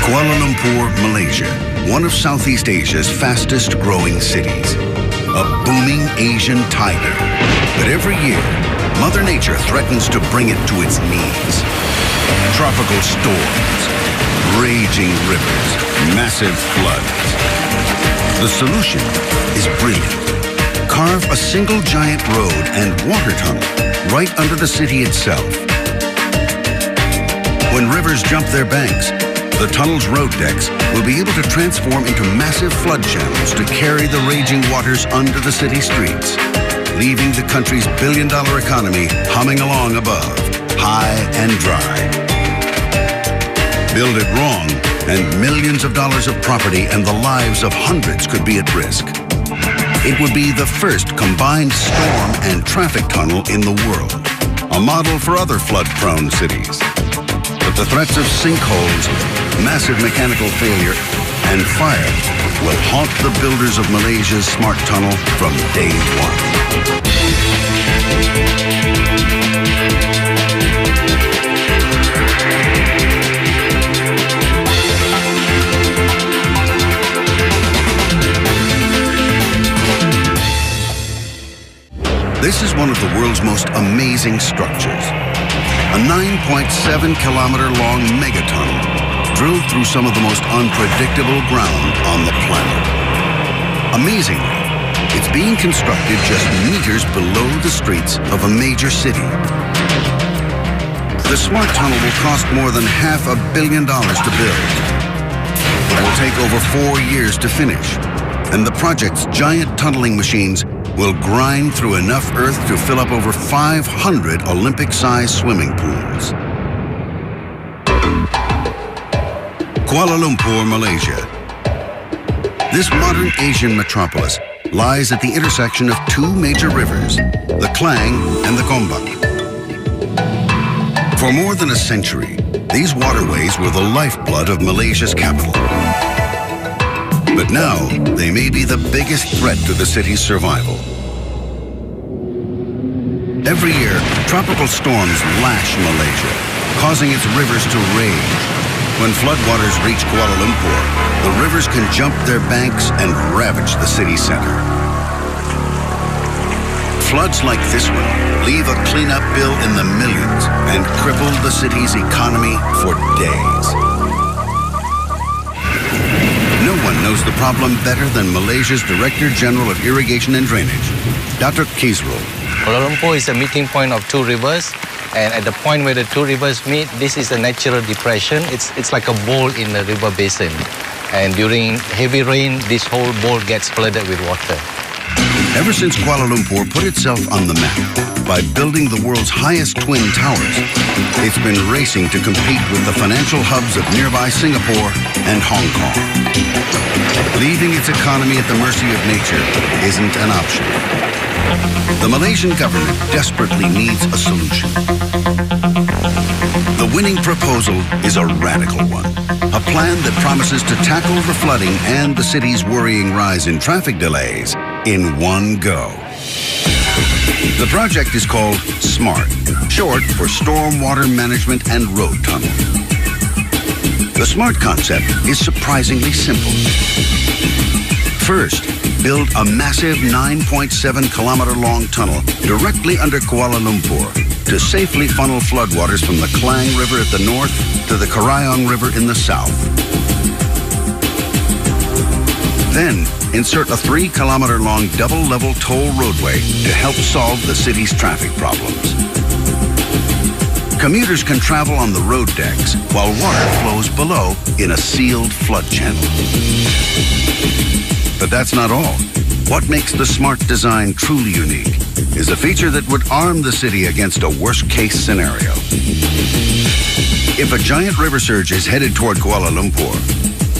Kuala Lumpur, Malaysia, one of Southeast Asia's fastest growing cities. A booming Asian tiger. But every year, Mother Nature threatens to bring it to its knees. Tropical storms, raging rivers, massive floods. The solution is brilliant. Carve a single giant road and water tunnel right under the city itself. When rivers jump their banks, the tunnel's road decks will be able to transform into massive flood channels to carry the raging waters under the city streets, leaving the country's billion-dollar economy humming along above, high and dry. Build it wrong, and millions of dollars of property and the lives of hundreds could be at risk. It would be the first combined storm and traffic tunnel in the world, a model for other flood-prone cities. But the threats of sinkholes, massive mechanical failure, and fire will haunt the builders of Malaysia's smart tunnel from day one. This is one of the world's most amazing structures. A 9.7-kilometer-long megatunnel drilled through some of the most unpredictable ground on the planet. Amazingly, it's being constructed just meters below the streets of a major city. The smart tunnel will cost more than $500 million to build. It will take over 4 years to finish, and the project's giant tunneling machines will grind through enough earth to fill up over 500 Olympic-sized swimming pools. Kuala Lumpur, Malaysia. This modern Asian metropolis lies at the intersection of two major rivers, the Klang and the Gombak. For more than a century, these waterways were the lifeblood of Malaysia's capital. But now, they may be the biggest threat to the city's survival. Every year, tropical storms lash Malaysia, causing its rivers to rage. When floodwaters reach Kuala Lumpur, the rivers can jump their banks and ravage the city center. Floods like this one leave a cleanup bill in the millions and cripple the city's economy for days. No one knows the problem better than Malaysia's Director General of Irrigation and Drainage, Dr. Kisrul. Kuala Lumpur is a meeting point of two rivers, and at the point where the two rivers meet, this is a natural depression. It's like a bowl in the river basin. And during heavy rain, this whole bowl gets flooded with water. Ever since Kuala Lumpur put itself on the map by building the world's highest twin towers, it's been racing to compete with the financial hubs of nearby Singapore and Hong Kong. Leaving its economy at the mercy of nature isn't an option. The Malaysian government desperately needs a solution. The winning proposal is a radical one, a plan that promises to tackle the flooding and the city's worrying rise in traffic delays in one go. The project is called SMART, short for Stormwater Management and Road Tunnel. The SMART concept is surprisingly simple. First, build a massive 9.7-kilometer-long tunnel directly under Kuala Lumpur to safely funnel floodwaters from the Klang River at the north to the Karayong River in the south. Then, insert a 3-kilometer-long double-level toll roadway to help solve the city's traffic problems. Commuters can travel on the road decks while water flows below in a sealed flood channel. But that's not all. What makes the SMART design truly unique is a feature that would arm the city against a worst-case scenario. If a giant river surge is headed toward Kuala Lumpur,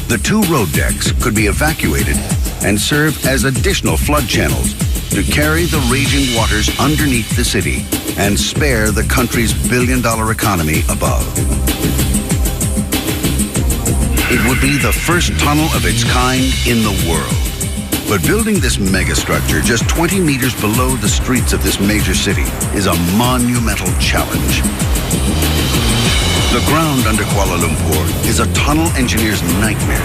the two road decks could be evacuated and serve as additional flood channels to carry the raging waters underneath the city and spare the country's billion-dollar economy above. It would be the first tunnel of its kind in the world. But building this megastructure just 20 meters below the streets of this major city is a monumental challenge. The ground under Kuala Lumpur is a tunnel engineer's nightmare,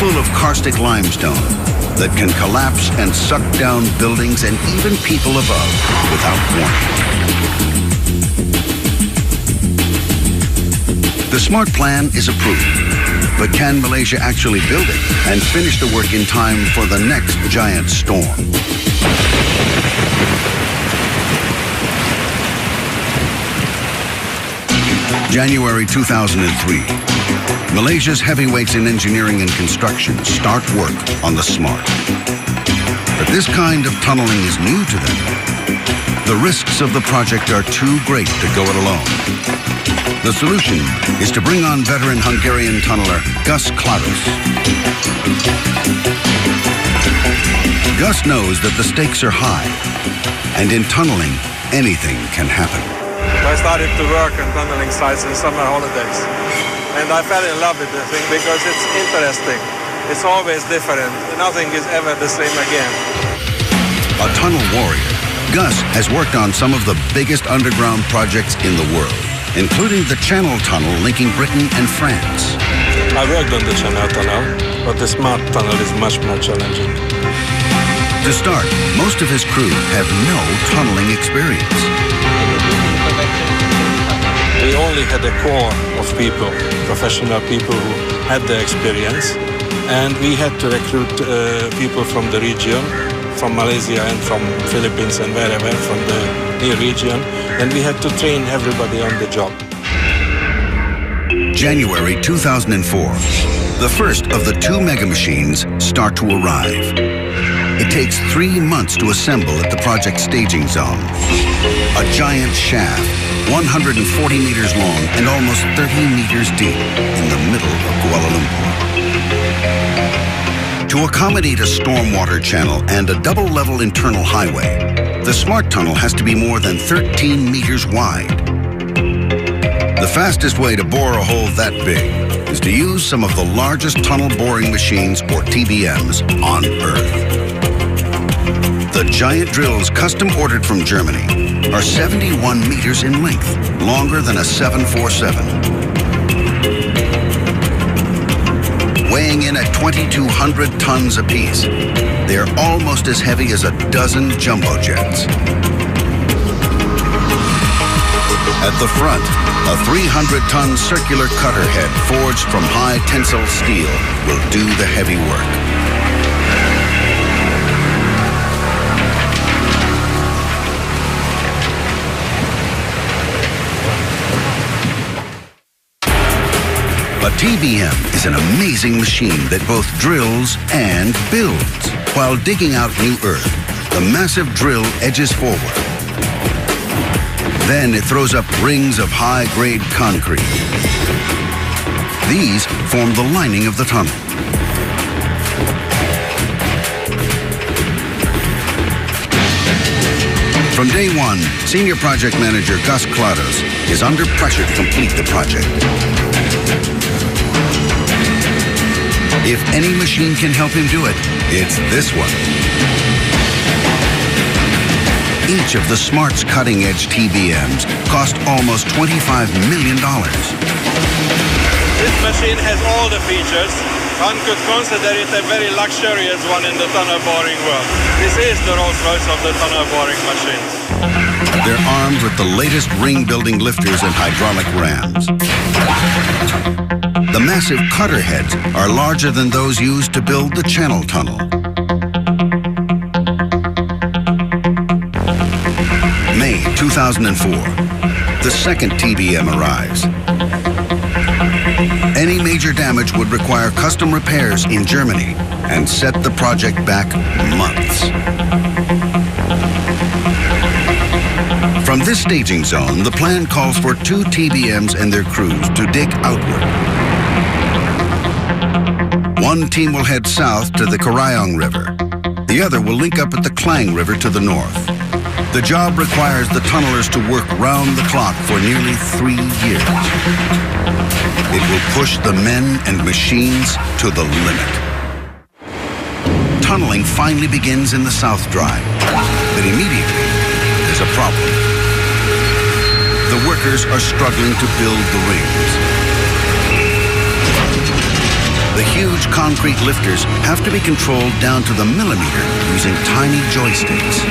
full of karstic limestone that can collapse and suck down buildings and even people above without warning. The SMART plan is approved, but can Malaysia actually build it and finish the work in time for the next giant storm? January 2003, Malaysia's heavyweights in engineering and construction start work on the SMART. But this kind of tunneling is new to them. The risks of the project are too great to go it alone. The solution is to bring on veteran Hungarian tunneler Gus Klados. Gus knows that the stakes are high, and in tunneling, anything can happen. I started to work on tunneling sites in summer holidays, and I fell in love with the thing because it's interesting. It's always different. Nothing is ever the same again. A tunnel warrior, Gus has worked on some of the biggest underground projects in the world, including the Channel Tunnel linking Britain and France. I worked on the Channel Tunnel, but the SMART Tunnel is much more challenging. To start, most of his crew have no tunneling experience. We only had a core of people, professional people who had the experience, and we had to recruit people from the region, from Malaysia and from Philippines and wherever, from the near region, and we had to train everybody on the job. January 2004, the first of the 2 mega machines start to arrive. It takes 3 months to assemble at the project staging zone. A giant shaft, 140 meters long and almost 30 meters deep in the middle of Kuala Lumpur. To accommodate a stormwater channel and a double-level internal highway, the SMART tunnel has to be more than 13 meters wide. The fastest way to bore a hole that big is to use some of the largest tunnel boring machines, or TBMs, on Earth. The giant drills custom ordered from Germany are 71 meters in length, longer than a 747. Weighing in at 2,200 tons apiece, they're almost as heavy as a dozen jumbo jets. At the front, a 300-ton circular cutter head forged from high tensile steel will do the heavy work. A TBM is an amazing machine that both drills and builds. While digging out new earth, the massive drill edges forward. Then it throws up rings of high-grade concrete. These form the lining of the tunnel. From day one, Senior Project Manager Gus Klados is under pressure to complete the project. If any machine can help him do it, it's this one. Each of the SMART's cutting-edge TBMs cost almost $25 million. This machine has all the features. One could consider it a very luxurious one in the tunnel boring world. This is the Rolls-Royce of the tunnel boring machines. They're armed with the latest ring-building lifters and hydraulic rams. The massive cutter heads are larger than those used to build the Channel Tunnel. May 2004, the second TBM arrives. Any major damage would require custom repairs in Germany and set the project back months. From this staging zone, the plan calls for 2 TBMs and their crews to dig outward. One team will head south to the Karayong River. The other will link up at the Klang River to the north. The job requires the tunnelers to work round the clock for nearly 3 years. It will push the men and machines to the limit. Tunneling finally begins in the South Drive, but immediately there's a problem. the workers are struggling to build the rings. The huge concrete lifters have to be controlled down to the millimeter using tiny joysticks.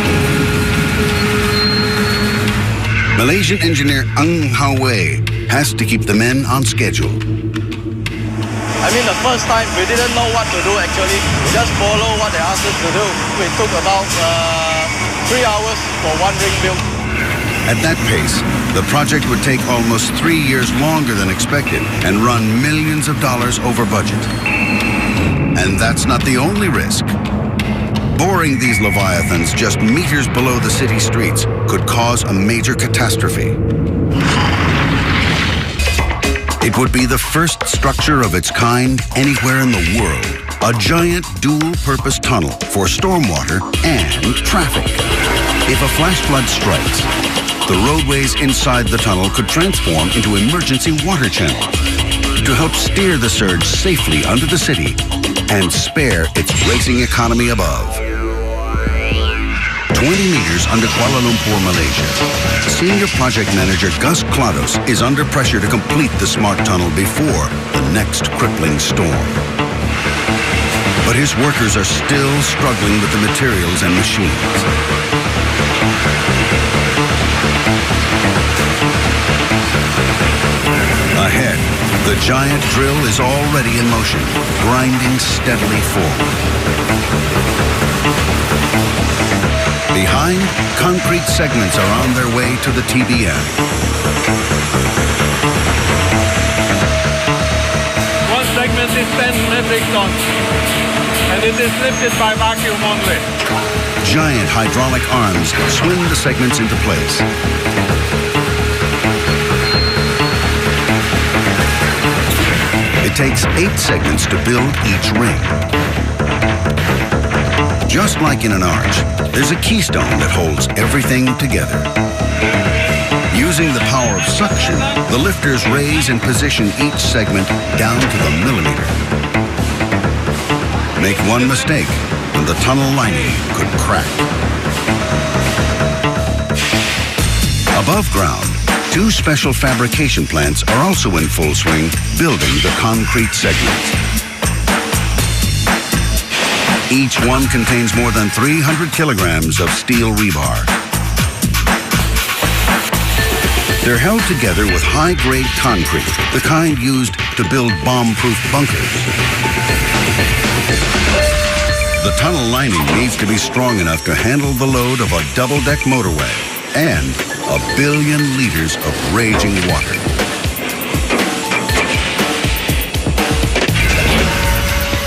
Malaysian engineer Ng Hao Wei has to keep the men on schedule. I mean, the first time we didn't know what to do actually. We just follow what they asked us to do. It took about 3 hours for one ring build. At that pace, the project would take almost 3 years longer than expected and run millions of dollars over budget. And that's not the only risk. Boring these leviathans just meters below the city streets could cause a major catastrophe. It would be the first structure of its kind anywhere in the world. A giant dual-purpose tunnel for stormwater and traffic. If a flash flood strikes, the roadways inside the tunnel could transform into emergency water channels to help steer the surge safely under the city and spare its racing economy above. 20 meters under Kuala Lumpur, Malaysia. Senior project manager Gus Klados is under pressure to complete the smart tunnel before the next crippling storm. But his workers are still struggling with the materials and machines. Ahead, the giant drill is already in motion, grinding steadily forward. Behind, concrete segments are on their way to the TBM. One segment is 10 metric tons, and it is lifted by vacuum only. Giant hydraulic arms swing the segments into place. It takes 8 segments to build each ring. Just like in an arch, there's a keystone that holds everything together. Using the power of suction, the lifters raise and position each segment down to the millimeter. Make one mistake, and the tunnel lining could crack. Above ground, 2 special fabrication plants are also in full swing, building the concrete segments. Each one contains more than 300 kilograms of steel rebar. They're held together with high-grade concrete, the kind used to build bomb-proof bunkers. The tunnel lining needs to be strong enough to handle the load of a double-deck motorway and 1 billion liters of raging water.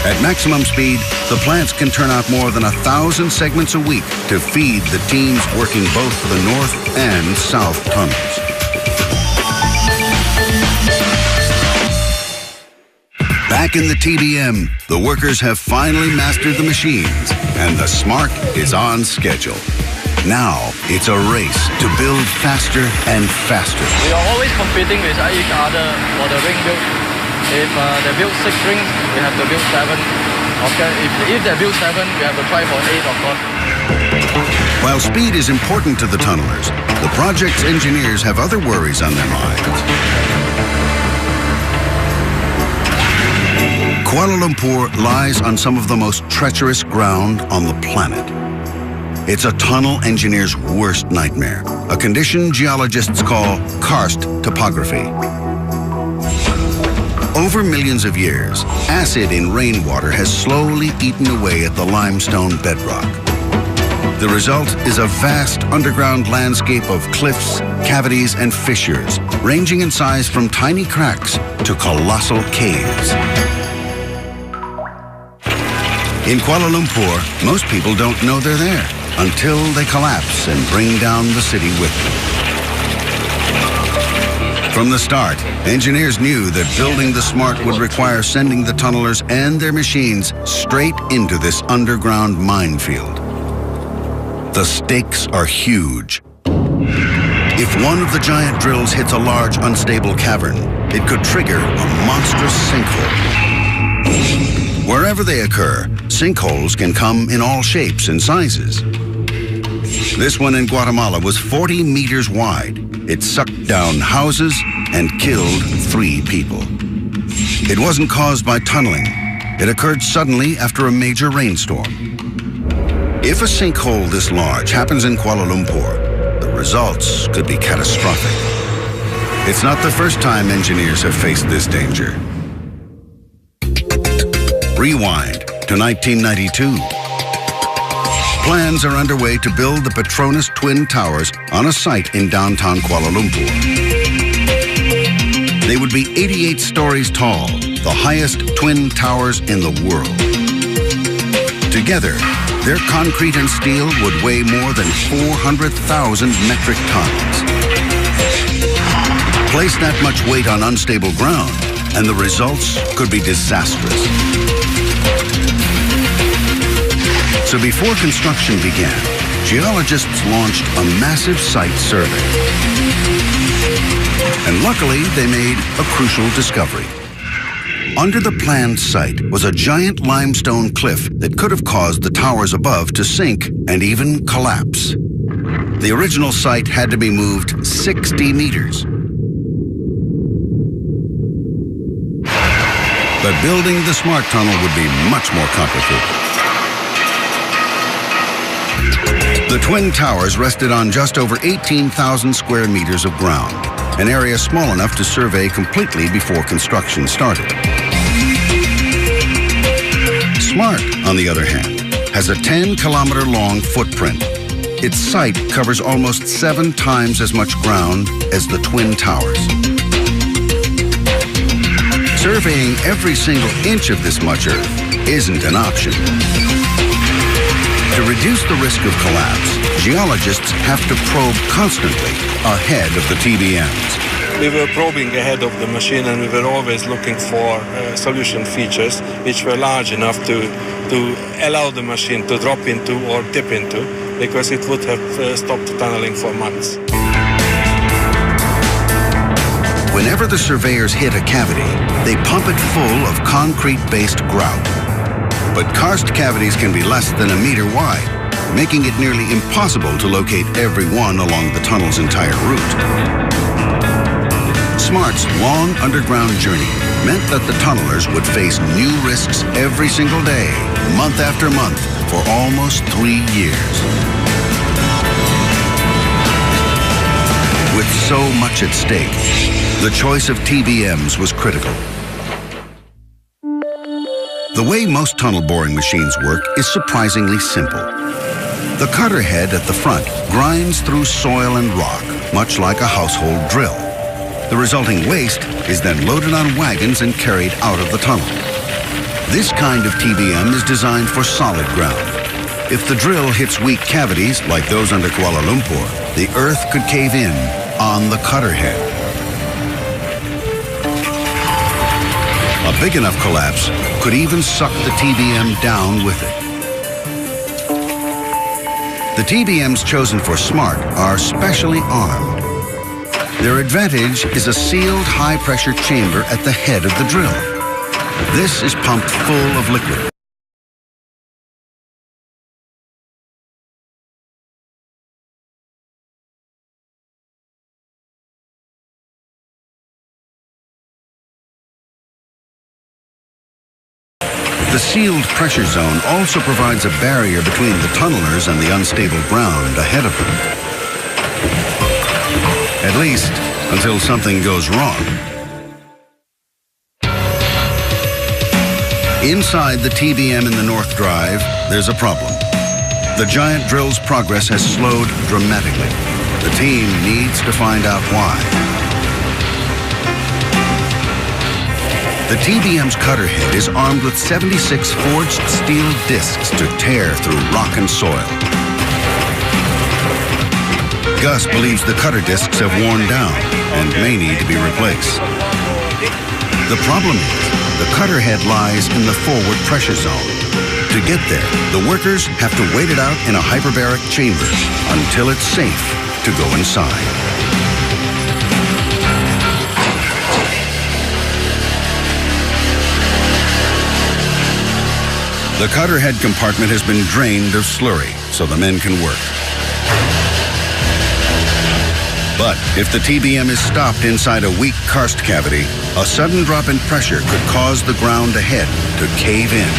At maximum speed, the plants can turn out more than 1,000 segments a week to feed the teams working both the north and south tunnels. Back in the TBM, the workers have finally mastered the machines, and the Smart is on schedule. Now, it's a race to build faster and faster. We are always competing with each other for the ring build. If they build 6 rings, we have to build 7. Okay, if they build 7, we have to try for 8, of course. While speed is important to the tunnelers, the project's engineers have other worries on their minds. Kuala Lumpur lies on some of the most treacherous ground on the planet. It's a tunnel engineer's worst nightmare, a condition geologists call karst topography. Over millions of years, acid in rainwater has slowly eaten away at the limestone bedrock. The result is a vast underground landscape of cliffs, cavities, and fissures, ranging in size from tiny cracks to colossal caves. In Kuala Lumpur, most people don't know they're there until they collapse and bring down the city with them. From the start, engineers knew that building the Smart would require sending the tunnelers and their machines straight into this underground minefield. The stakes are huge. If one of the giant drills hits a large, unstable cavern, it could trigger a monstrous sinkhole. Wherever they occur, sinkholes can come in all shapes and sizes. This one in Guatemala was 40 meters wide. It sucked down houses and killed 3 people. It wasn't caused by tunneling. It occurred suddenly after a major rainstorm. If a sinkhole this large happens in Kuala Lumpur, the results could be catastrophic. It's not the first time engineers have faced this danger. Rewind to 1992. Plans are underway to build the Petronas Twin Towers on a site in downtown Kuala Lumpur. They would be 88 stories tall, the highest twin towers in the world. Together, their concrete and steel would weigh more than 400,000 metric tons. Place that much weight on unstable ground, and the results could be disastrous. So before construction began, geologists launched a massive site survey. And luckily, they made a crucial discovery. Under the planned site was a giant limestone cliff that could have caused the towers above to sink and even collapse. The original site had to be moved 60 meters. But building the smart tunnel would be much more complicated. The Twin Towers rested on just over 18,000 square meters of ground, an area small enough to survey completely before construction started. Smart, on the other hand, has a 10-kilometer-long footprint. Its site covers almost 7 times as much ground as the Twin Towers. Surveying every single inch of this much earth isn't an option. To reduce the risk of collapse, geologists have to probe constantly ahead of the TBMs. We were probing ahead of the machine, and we were always looking for solution features which were large enough to allow the machine to drop into or tip into, because it would have stopped tunneling for months. Whenever the surveyors hit a cavity, they pump it full of concrete-based grout. But karst cavities can be less than a meter wide, making it nearly impossible to locate every one along the tunnel's entire route. Smart's long underground journey meant that the tunnelers would face new risks every single day, month after month, for almost 3 years. With so much at stake, the choice of TBMs was critical. The way most tunnel boring machines work is surprisingly simple. The cutter head at the front grinds through soil and rock, much like a household drill. The resulting waste is then loaded on wagons and carried out of the tunnel. This kind of TBM is designed for solid ground. If the drill hits weak cavities, like those under Kuala Lumpur, the earth could cave in on the cutter head. A big enough collapse could even suck the TBM down with it. The TBMs chosen for Smart are specially armed. Their advantage is a sealed high-pressure chamber at the head of the drill. This is pumped full of liquid. The sealed pressure zone also provides a barrier between the tunnelers and the unstable ground ahead of them. At least, until something goes wrong. Inside the TBM in the North Drive, there's a problem. The giant drill's progress has slowed dramatically. The team needs to find out why. The TBM's cutter head is armed with 76 forged steel discs to tear through rock and soil. Gus believes the cutter discs have worn down and may need to be replaced. The problem is, the cutter head lies in the forward pressure zone. To get there, the workers have to wait it out in a hyperbaric chamber until it's safe to go inside. The cutter head compartment has been drained of slurry so the men can work. But if the TBM is stopped inside a weak karst cavity, a sudden drop in pressure could cause the ground ahead to cave in.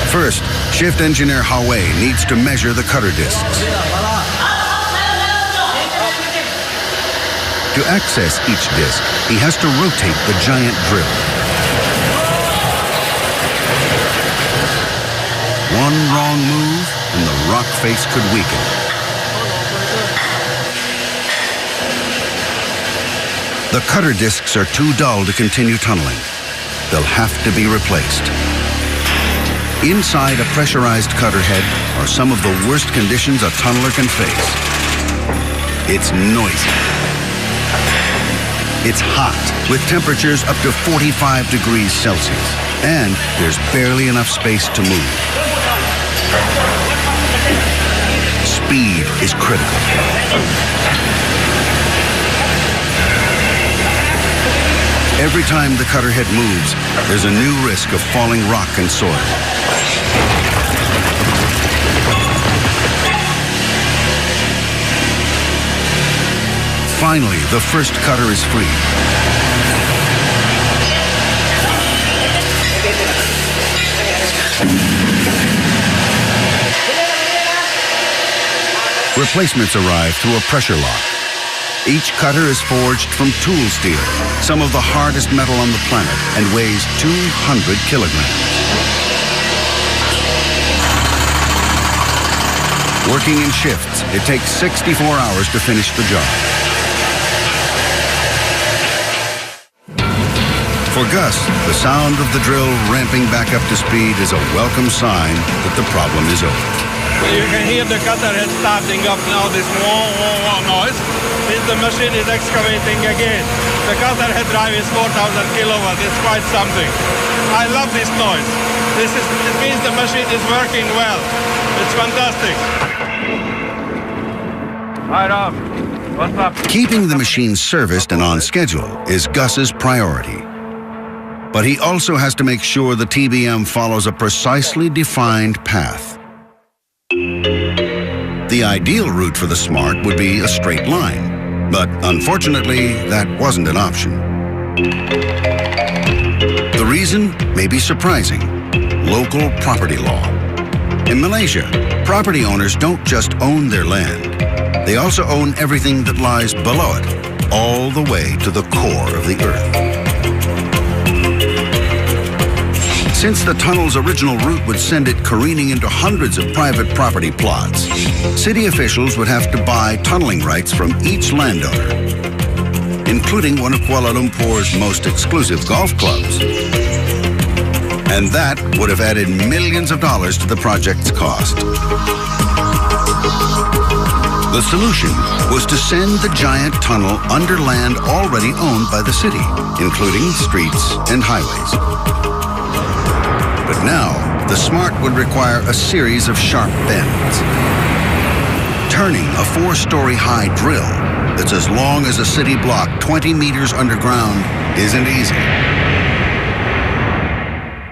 First, shift engineer Hawei needs to measure the cutter discs. To access each disc, he has to rotate the giant drill. One wrong move, and the rock face could weaken. The cutter discs are too dull to continue tunneling. They'll have to be replaced. Inside a pressurized cutter head are some of the worst conditions a tunneler can face. It's noisy. It's hot, with temperatures up to 45 degrees Celsius. And there's barely enough space to move. Speed is critical. Every time the cutter head moves, there's a new risk of falling rock and soil. Finally, the first cutter is free. Replacements arrive through a pressure lock. Each cutter is forged from tool steel, some of the hardest metal on the planet, and weighs 200 kilograms. Working in shifts, it takes 64 hours to finish the job. For Gus, the sound of the drill ramping back up to speed is a welcome sign that the problem is over. You can hear the cutter head starting up now, this wah, wah, wah noise. Means the machine is excavating again. The cutter head drive is 4,000 kilowatts. It's quite something. I love this noise. It means the machine is working well. It's fantastic. Hi, Rob. What's up? Keeping the machine serviced and on schedule is Gus's priority. But he also has to make sure the TBM follows a precisely defined path. The ideal route for the Smart would be a straight line, but unfortunately, that wasn't an option. The reason may be surprising: local property law. In Malaysia, property owners don't just own their land, they also own everything that lies below it, all the way to the core of the earth. Since the tunnel's original route would send it careening into hundreds of private property plots, city officials would have to buy tunneling rights from each landowner, including one of Kuala Lumpur's most exclusive golf clubs. And that would have added millions of dollars to the project's cost. The solution was to send the giant tunnel under land already owned by the city, including streets and highways. But now, the Smart would require a series of sharp bends. Turning a 4-story high drill that's as long as a city block 20 meters underground isn't easy.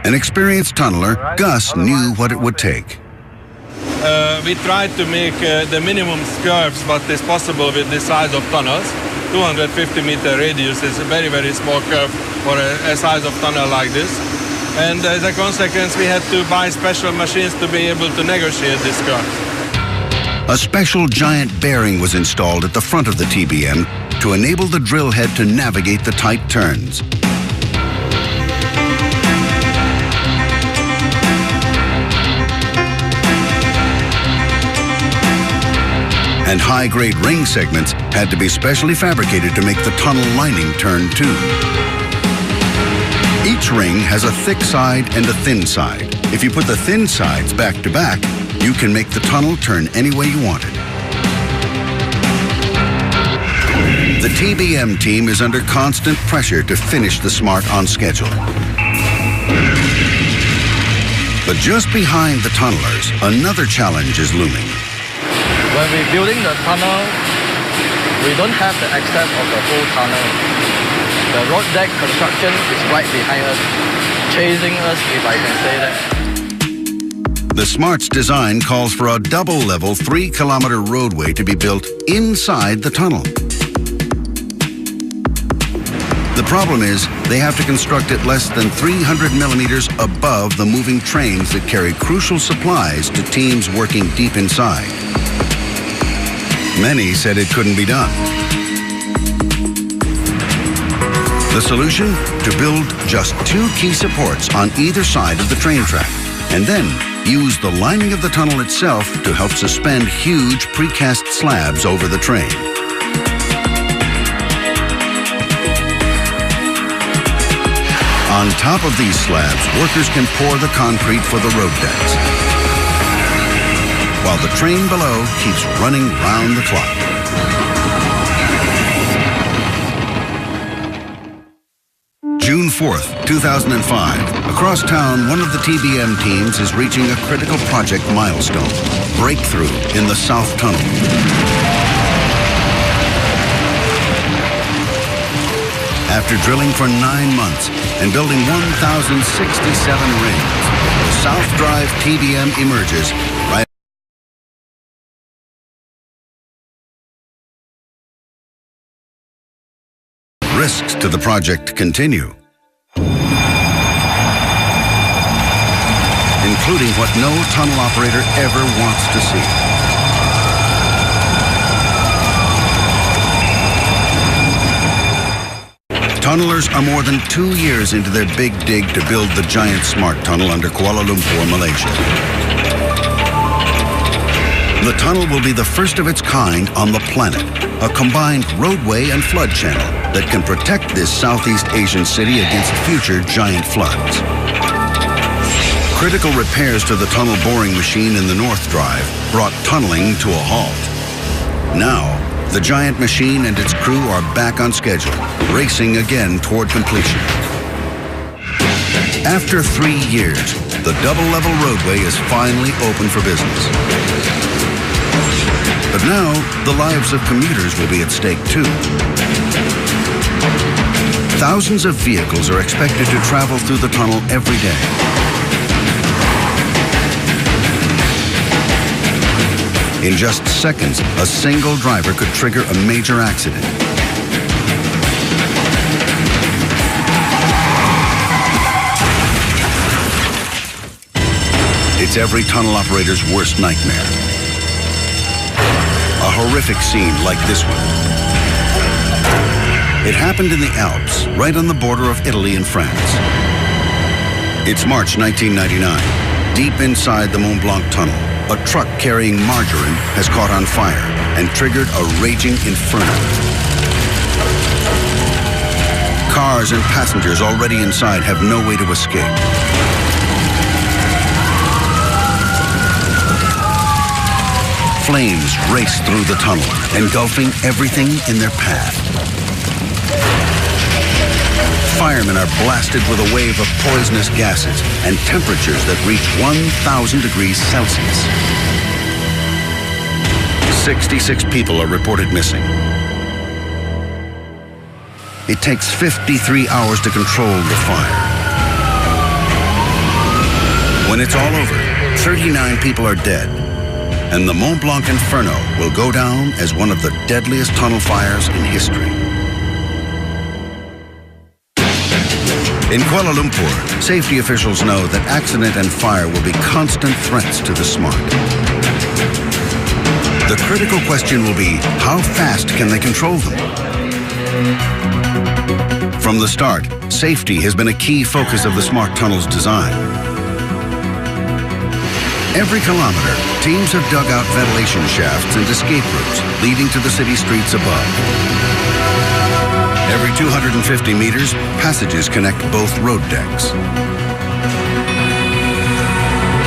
An experienced tunneler, Gus knew what it would take. We tried to make the minimum curves what is possible with this size of tunnels. 250-meter radius is a very, very small curve for a size of tunnel like this. And as a consequence, we had to buy special machines to be able to negotiate this curve. A special giant bearing was installed at the front of the TBM to enable the drill head to navigate the tight turns. And high-grade ring segments had to be specially fabricated to make the tunnel lining turn too. Each ring has a thick side and a thin side. If you put the thin sides back to back, you can make the tunnel turn any way you want it. The TBM team is under constant pressure to finish the Smart on schedule. But just behind the tunnelers, another challenge is looming. When we're building the tunnel, we don't have the access of the whole tunnel. The road deck construction is right behind us, chasing us, if I can say that. The SMART's design calls for a double-level 3-kilometer roadway to be built inside the tunnel. The problem is they have to construct it less than 300 millimeters above the moving trains that carry crucial supplies to teams working deep inside. Many said it couldn't be done. The solution? To build just 2 key supports on either side of the train track, and then use the lining of the tunnel itself to help suspend huge precast slabs over the train. On top of these slabs, workers can pour the concrete for the road decks, while the train below keeps running round the clock. June 4th, 2005. Across town, one of the TBM teams is reaching a critical project milestone, breakthrough in the South Tunnel. After drilling for 9 months and building 1,067 rings, the South Drive TBM emerges right. Risks to the project continue, including what no tunnel operator ever wants to see. Tunnelers are more than 2 years into their big dig to build the giant SMART tunnel under Kuala Lumpur, Malaysia. The tunnel will be the first of its kind on the planet, a combined roadway and flood channel that can protect this Southeast Asian city against future giant floods. Critical repairs to the tunnel boring machine in the North Drive brought tunneling to a halt. Now, the giant machine and its crew are back on schedule, racing again toward completion. After 3 years, the double-level roadway is finally open for business. But now, the lives of commuters will be at stake too. Thousands of vehicles are expected to travel through the tunnel every day. In just seconds, a single driver could trigger a major accident. It's every tunnel operator's worst nightmare. A horrific scene like this one. It happened in the Alps, right on the border of Italy and France. It's March 1999. Deep inside the Mont Blanc tunnel, a truck carrying margarine has caught on fire and triggered a raging inferno. Cars and passengers already inside have no way to escape. Flames race through the tunnel, engulfing everything in their path. Firemen are blasted with a wave of poisonous gases and temperatures that reach 1,000 degrees Celsius. 66 people are reported missing. It takes 53 hours to control the fire. When it's all over, 39 people are dead, and the Mont Blanc Inferno will go down as one of the deadliest tunnel fires in history. In Kuala Lumpur, safety officials know that accident and fire will be constant threats to the SMART. The critical question will be, how fast can they control them? From the start, safety has been a key focus of the SMART tunnel's design. Every kilometer, teams have dug out ventilation shafts and escape routes leading to the city streets above. Every 250 meters, passages connect both road decks.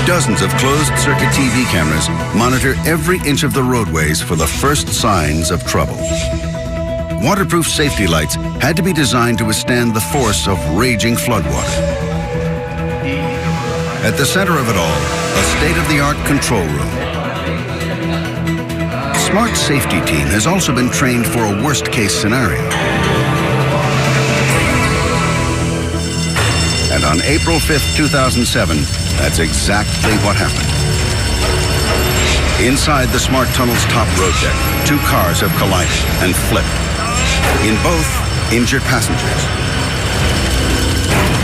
Dozens of closed-circuit TV cameras monitor every inch of the roadways for the first signs of trouble. Waterproof safety lights had to be designed to withstand the force of raging floodwater. At the center of it all, a state-of-the-art control room. SMART's safety team has also been trained for a worst-case scenario. And on April 5th, 2007, that's exactly what happened. Inside the smart tunnel's top road deck, two cars have collided and flipped. In both, injured passengers.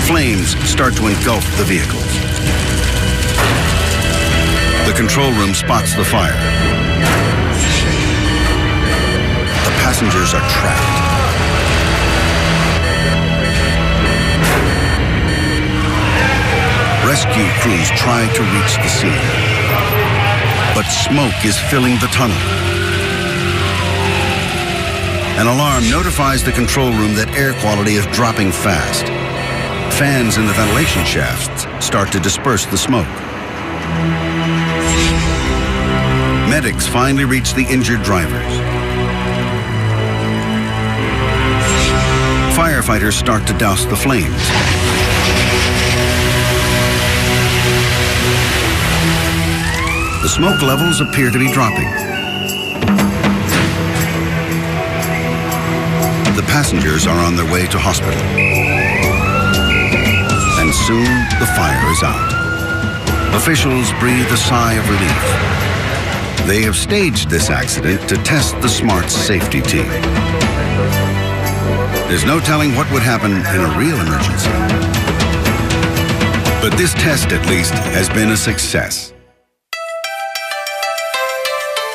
Flames start to engulf the vehicles. The control room spots the fire. The passengers are trapped. Rescue crews try to reach the scene, but smoke is filling the tunnel. An alarm notifies the control room that air quality is dropping fast. Fans in the ventilation shafts start to disperse the smoke. Medics finally reach the injured drivers. Firefighters start to douse the flames. The smoke levels appear to be dropping. The passengers are on their way to hospital. And soon the fire is out. Officials breathe a sigh of relief. They have staged this accident to test the Smart's safety team. There's no telling what would happen in a real emergency. But this test, at least, has been a success.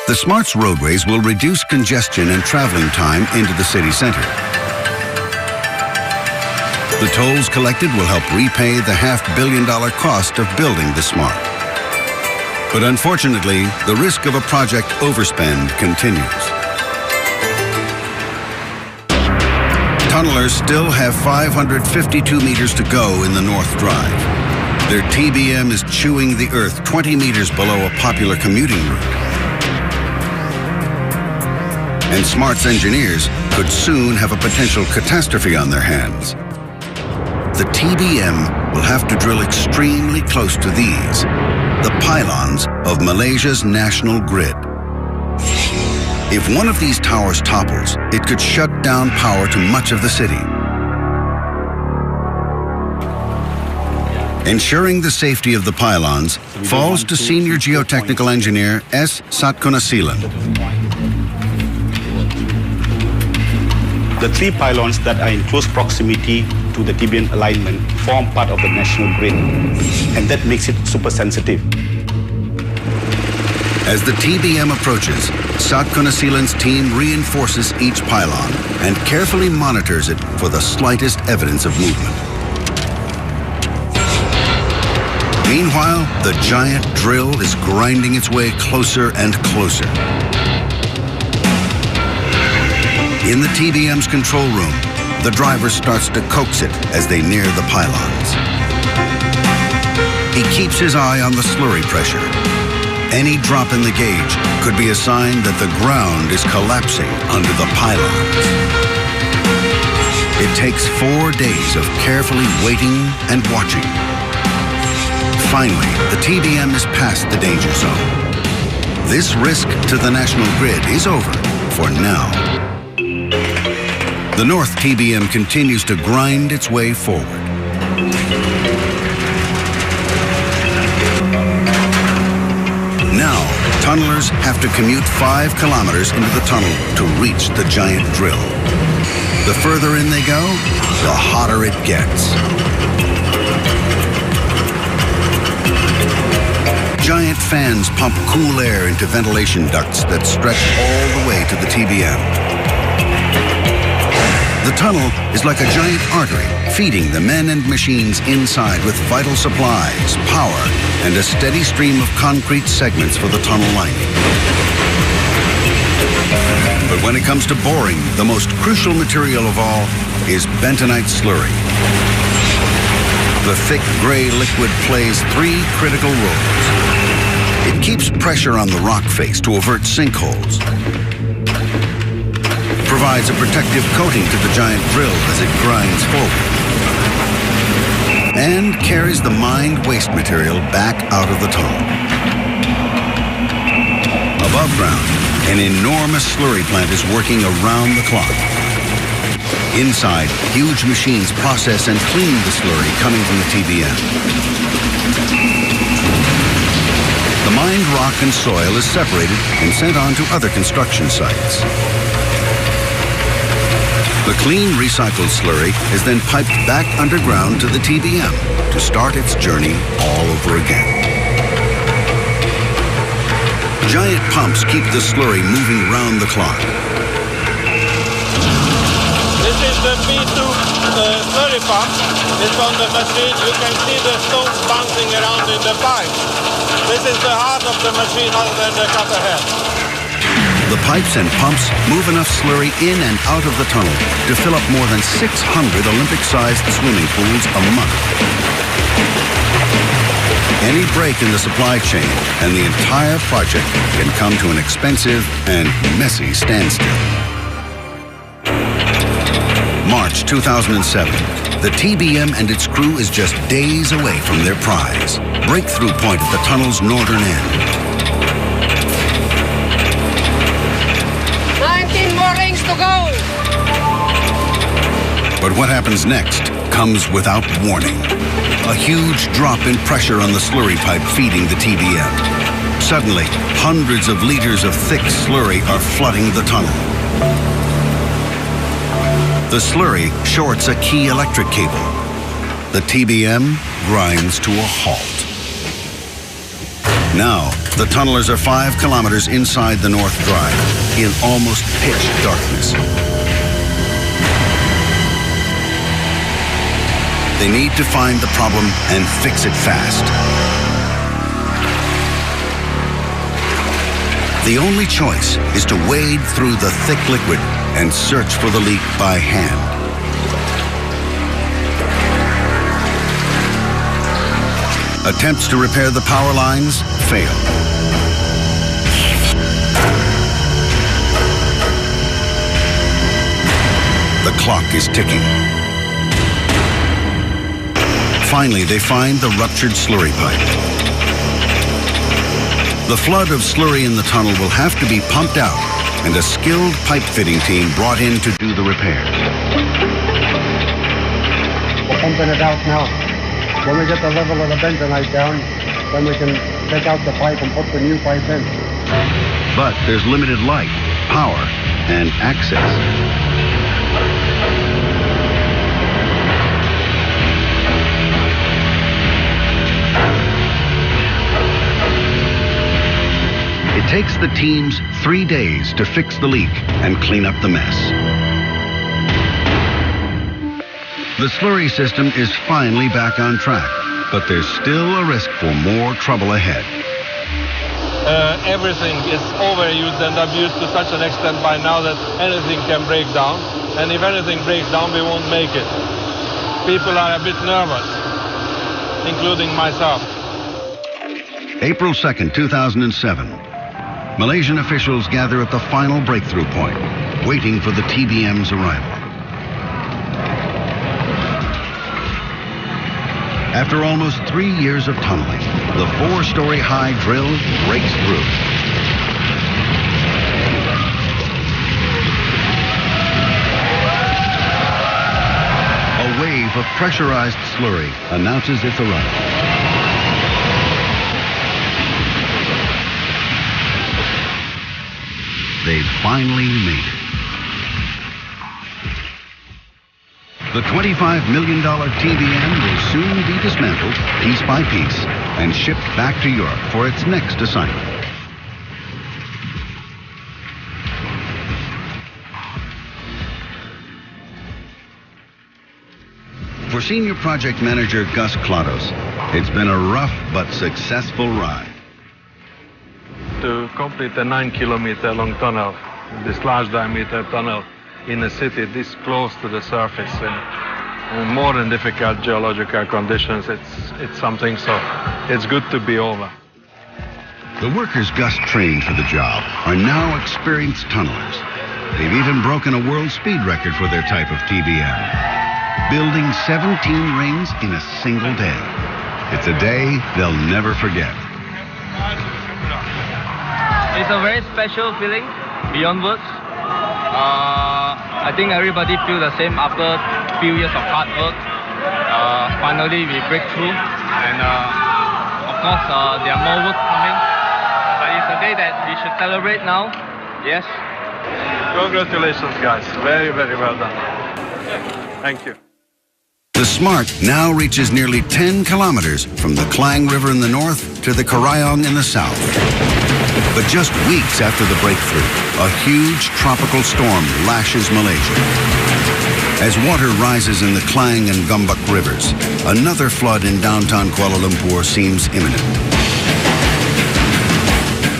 The Smart's roadways will reduce congestion and traveling time into the city center. The tolls collected will help repay the $500 million cost of building the Smart. But unfortunately, the risk of a project overspend continues. Tunnelers still have 552 meters to go in the North Drive. Their TBM is chewing the earth 20 meters below a popular commuting route. And Smart's engineers could soon have a potential catastrophe on their hands. The TBM will have to drill extremely close to these, the pylons of Malaysia's national grid. If one of these towers topples, it could shut down power to much of the city. Ensuring the safety of the pylons falls to Senior Geotechnical Engineer S. Satkunasilan. The three pylons that are in close proximity to the TBM alignment form part of the national grid, and that makes it super sensitive. As the TBM approaches, Satkunasilan's team reinforces each pylon and carefully monitors it for the slightest evidence of movement. Meanwhile, the giant drill is grinding its way closer and closer. In the TBM's control room, the driver starts to coax it as they near the pylons. He keeps his eye on the slurry pressure. Any drop in the gauge could be a sign that the ground is collapsing under the pylons. It takes 4 days of carefully waiting and watching. Finally, the TBM is past the danger zone. This risk to the national grid is over for now. The North TBM continues to grind its way forward. Now, tunnelers have to commute 5 kilometers into the tunnel to reach the giant drill. The further in they go, the hotter it gets. Giant fans pump cool air into ventilation ducts that stretch all the way to the TBM. The tunnel is like a giant artery, feeding the men and machines inside with vital supplies, power, and a steady stream of concrete segments for the tunnel lining. But when it comes to boring, the most crucial material of all is bentonite slurry. The thick gray liquid plays 3 critical roles. It keeps pressure on the rock face to avert sinkholes, provides a protective coating to the giant drill as it grinds forward, and carries the mined waste material back out of the tunnel. Above ground, an enormous slurry plant is working around the clock. Inside, huge machines process and clean the slurry coming from the TBM. The mined rock and soil is separated and sent on to other construction sites. The clean recycled slurry is then piped back underground to the TBM to start its journey all over again. Giant pumps keep the slurry moving round the clock. This is the P2 slurry pump. It's on the machine. You can see the stones bouncing around in the pipe. This is the heart of the machine other than the cutter head. The pipes and pumps move enough slurry in and out of the tunnel to fill up more than 600 Olympic-sized swimming pools a month. Any break in the supply chain and the entire project can come to an expensive and messy standstill. March 2007. The TBM and its crew is just days away from their prize, breakthrough point at the tunnel's northern end. 19 more rings to go! But what happens next comes without warning. A huge drop in pressure on the slurry pipe feeding the TBM. Suddenly, hundreds of liters of thick slurry are flooding the tunnel. The slurry shorts a key electric cable. The TBM grinds to a halt. Now, the tunnelers are 5 kilometers inside the North Drive in almost pitch darkness. They need to find the problem and fix it fast. The only choice is to wade through the thick liquid and search for the leak by hand. Attempts to repair the power lines fail. The clock is ticking. Finally, they find the ruptured slurry pipe. The flood of slurry in the tunnel will have to be pumped out and a skilled pipe fitting team brought in to do the repairs. We're pumping it out now. When we get the level of the bentonite down, then we can take out the pipe and put the new pipe in. But there's limited light, power, and access. It takes the teams 3 days to fix the leak and clean up the mess. The slurry system is finally back on track, but there's still a risk for more trouble ahead. Everything is overused and abused to such an extent by now that anything can break down. And if anything breaks down, we won't make it. People are a bit nervous, including myself. April 2nd, 2007. Malaysian officials gather at the final breakthrough point, waiting for the TBM's arrival. After almost 3 years of tunneling, the 4-story high drill breaks through. A wave of pressurized slurry announces its arrival. They've finally made it. The $25 million TBM will soon be dismantled piece by piece and shipped back to Europe for its next assignment. For Senior Project Manager Gus Klados, it's been a rough but successful ride. To complete a 9-kilometer long tunnel, this large diameter tunnel in a city this close to the surface in more than difficult geological conditions, it's something, so it's good to be over. The workers Gus trained for the job are now experienced tunnelers. They've even broken a world speed record for their type of TBM, building 17 rings in a single day. It's a day they'll never forget. It's a very special feeling, beyond words. I think everybody feels the same after a few years of hard work. Finally, we break through, and of course, there are more work coming. a day that we should celebrate now. Yes. Congratulations, guys. Very, very well done. Thank you. The Smart now reaches nearly 10 kilometers from the Klang River in the north to the Karayong in the south. But just weeks after the breakthrough, a huge tropical storm lashes Malaysia. As water rises in the Klang and Gombak rivers, another flood in downtown Kuala Lumpur seems imminent.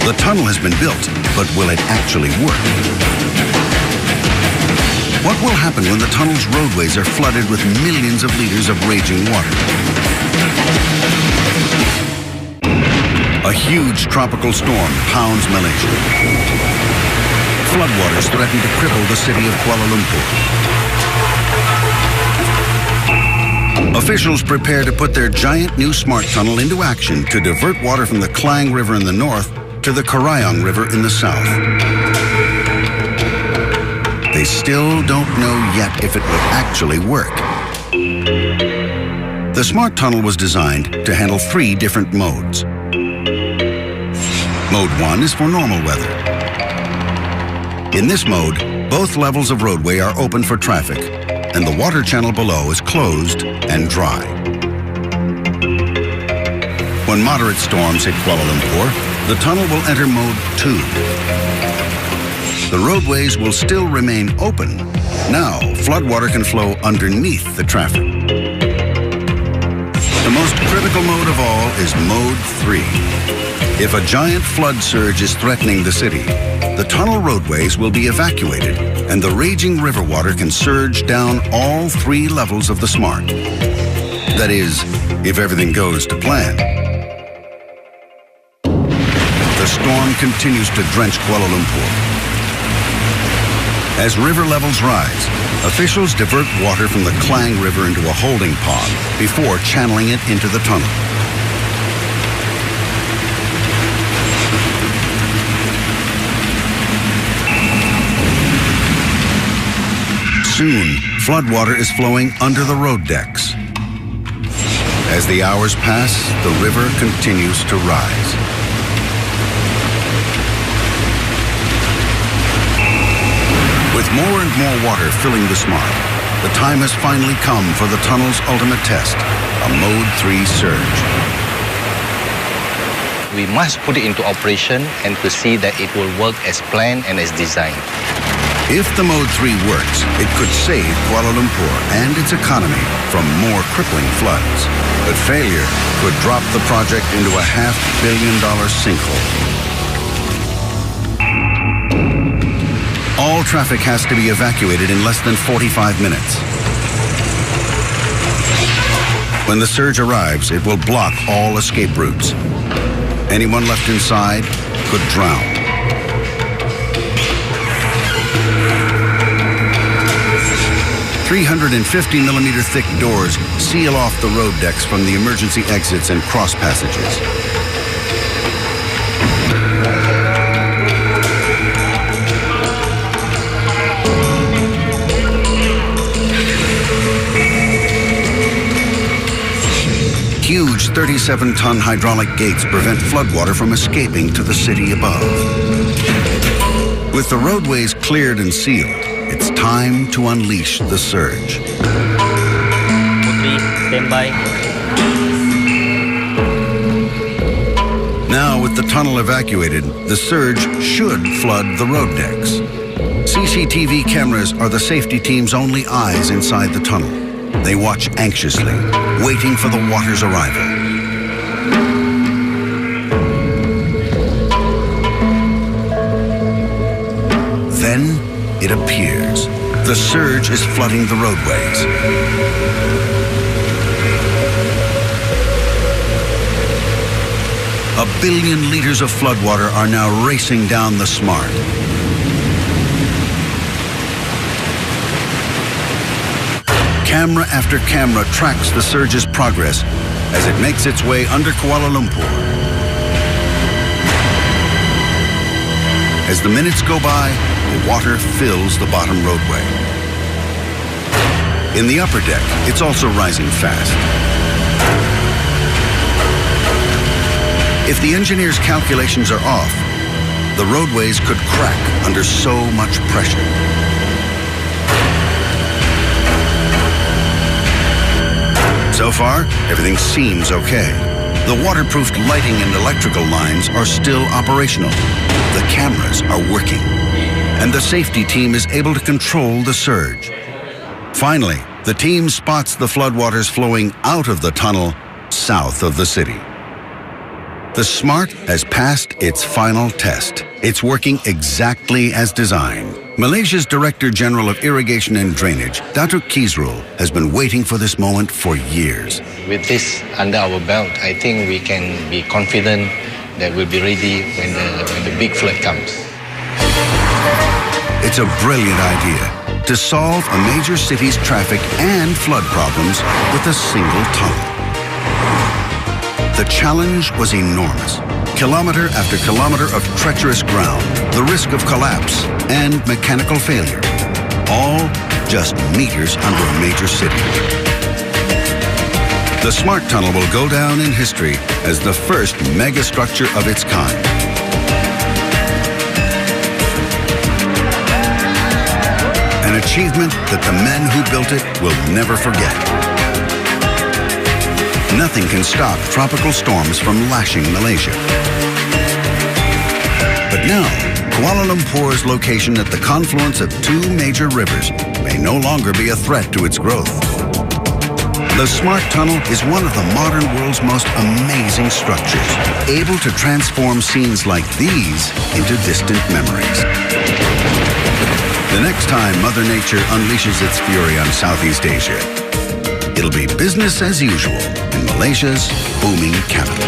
The tunnel has been built, but will it actually work? What will happen when the tunnel's roadways are flooded with millions of liters of raging water? A huge tropical storm pounds Malaysia. Floodwaters threaten to cripple the city of Kuala Lumpur. Officials prepare to put their giant new smart tunnel into action to divert water from the Klang River in the north to the Karayong River in the south. They still don't know yet if it will actually work. The smart tunnel was designed to handle 3 different modes. Mode 1 is for normal weather. In this mode, both levels of roadway are open for traffic, and the water channel below is closed and dry. When moderate storms hit Kuala Lumpur, the tunnel will enter Mode 2. The roadways will still remain open. Now, floodwater can flow underneath the traffic. The most critical mode of all is Mode 3. If a giant flood surge is threatening the city, the tunnel roadways will be evacuated, and the raging river water can surge down all 3 levels of the Smart. That is, if everything goes to plan. The storm continues to drench Kuala Lumpur. As river levels rise, officials divert water from the Klang River into a holding pond before channeling it into the tunnel. Soon, floodwater is flowing under the road decks. As the hours pass, the river continues to rise. With more and more water filling the Smart, the time has finally come for the tunnel's ultimate test, a Mode 3 surge. We must put it into operation and to see that it will work as planned and as designed. If the Mode 3 works, it could save Kuala Lumpur and its economy from more crippling floods. But failure could drop the project into a $500 million sinkhole. All traffic has to be evacuated in less than 45 minutes. When the surge arrives, it will block all escape routes. Anyone left inside could drown. $350mm thick doors seal off the road decks from the emergency exits and cross passages. Huge 37-ton hydraulic gates prevent floodwater from escaping to the city above. With the roadways cleared and sealed, it's time to unleash the surge. Stand by. Now, with the tunnel evacuated, the surge should flood the road decks. CCTV cameras are the safety team's only eyes inside the tunnel. They watch anxiously, waiting for the water's arrival. Then it appears. The surge is flooding the roadways. A billion liters of floodwater are now racing down the Smart. Camera after camera tracks the surge's progress as it makes its way under Kuala Lumpur. As the minutes go by, the water fills the bottom roadway. In the upper deck, it's also rising fast. If the engineer's calculations are off, the roadways could crack under so much pressure. So far, everything seems okay. The waterproofed lighting and electrical lines are still operational. The cameras are working. And the safety team is able to control the surge. Finally, the team spots the floodwaters flowing out of the tunnel south of the city. The SMART has passed its final test. It's working exactly as designed. Malaysia's Director General of Irrigation and Drainage, Datuk Kizrul, has been waiting for this moment for years. With this under our belt, I think we can be confident that we'll be ready when the big flood comes. It's a brilliant idea to solve a major city's traffic and flood problems with a single tunnel. The challenge was enormous. Kilometer after kilometer of treacherous ground, the risk of collapse and mechanical failure, all just meters under a major city. The SMART Tunnel will go down in history as the first megastructure of its kind. An achievement that the men who built it will never forget. Nothing can stop tropical storms from lashing Malaysia. But now, Kuala Lumpur's location at the confluence of two major rivers may no longer be a threat to its growth. The SMART Tunnel is one of the modern world's most amazing structures, able to transform scenes like these into distant memories. The next time Mother Nature unleashes its fury on Southeast Asia, it'll be business as usual in Malaysia's booming capital.